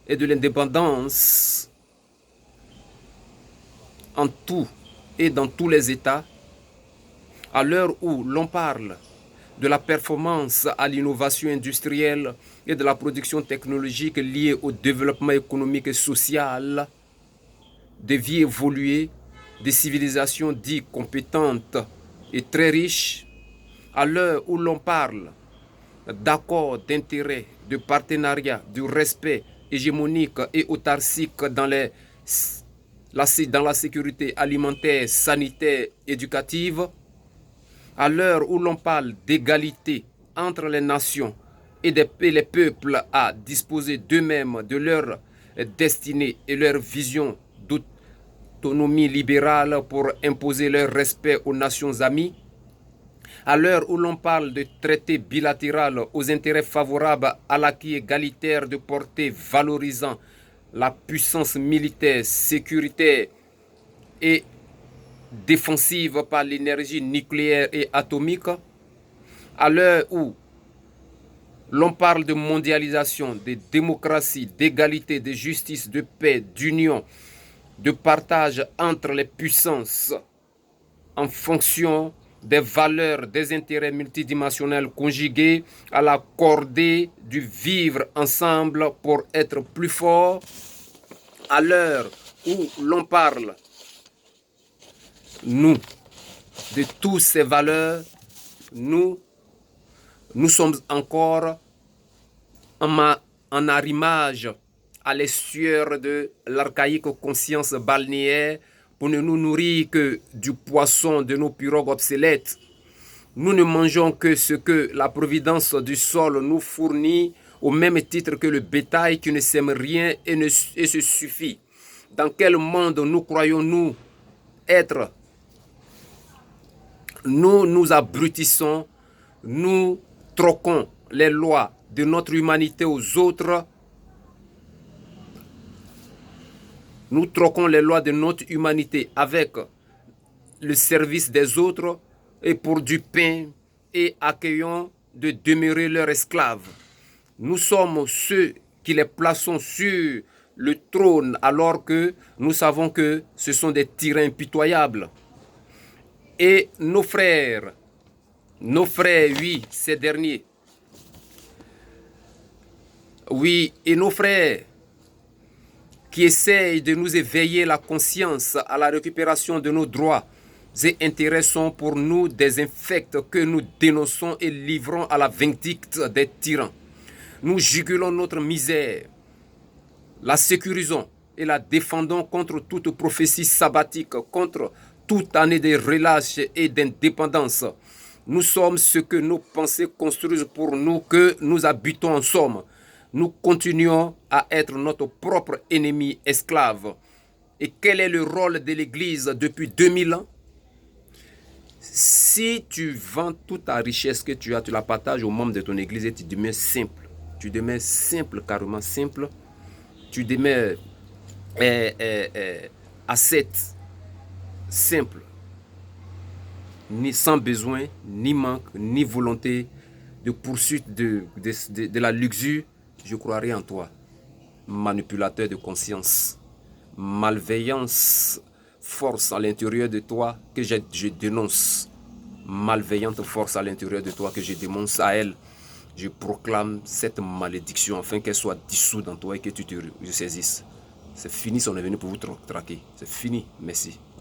et de l'indépendance en tout et dans tous les États, à l'heure où l'on parle de la performance à l'innovation industrielle et de la production technologique liée au développement économique et social, des vies évoluées, des civilisations dites compétentes et très riches, à l'heure où l'on parle d'accords d'intérêt, de partenariat, du respect hégémonique et autarcique dans la sécurité alimentaire, sanitaire, éducative, à l'heure où l'on parle d'égalité entre les nations et les peuples à disposer d'eux-mêmes de leur destinée et leur vision d'autonomie libérale pour imposer leur respect aux nations amies, à l'heure où l'on parle de traités bilatéraux aux intérêts favorables à l'acquis égalitaire de portée valorisant la puissance militaire, sécuritaire et défensive par l'énergie nucléaire et atomique, à l'heure où l'on parle de mondialisation, de démocratie, d'égalité, de justice, de paix, d'union, de partage entre les puissances en fonction des valeurs, des intérêts multidimensionnels conjugués à la cordée du vivre ensemble pour être plus fort, à l'heure où l'on parle, nous, de toutes ces valeurs, nous sommes encore en arrimage à l'estuaire de l'archaïque conscience balnéaire pour ne nous nourrir que du poisson de nos pirogues obsolètes. Nous ne mangeons que ce que la providence du sol nous fournit au même titre que le bétail qui ne sème rien et se suffit. Dans quel monde nous croyons-nous être? Nous nous abrutissons, nous troquons les lois de notre humanité aux autres. Nous troquons les lois de notre humanité avec le service des autres et pour du pain et accueillons de demeurer leurs esclaves. Nous sommes ceux qui les plaçons sur le trône alors que nous savons que ce sont des tyrans impitoyables. Et nos frères, oui, ces derniers, oui, et nos frères qui essayent de nous éveiller la conscience à la récupération de nos droits et intérêts sont pour nous des infects que nous dénonçons et livrons à la vindicte des tyrans. Nous jugulons notre misère, la sécurisons et la défendons contre toute prophétie sabbatique, contre toute année de relâche et d'indépendance. Nous sommes ce que nos pensées construisent pour nous, que nous habitons en somme. Nous continuons à être notre propre ennemi esclave. Et quel est le rôle de l'Église depuis 2000 ans? Si tu vends toute ta richesse que tu as, tu la partages aux membres de ton Église et tu demeures simple. Tu demeures simple, carrément simple. Tu demeures ascète, simple, ni sans besoin, ni manque, ni volonté de poursuite de la luxure. Je croirai en toi, manipulateur de conscience, malveillance, force à l'intérieur de toi que je dénonce, malveillante force à l'intérieur de toi que je dénonce à elle. Je proclame cette malédiction afin qu'elle soit dissoute dans toi et que tu te saisisses. C'est fini, on est venu pour vous traquer. C'est fini, merci.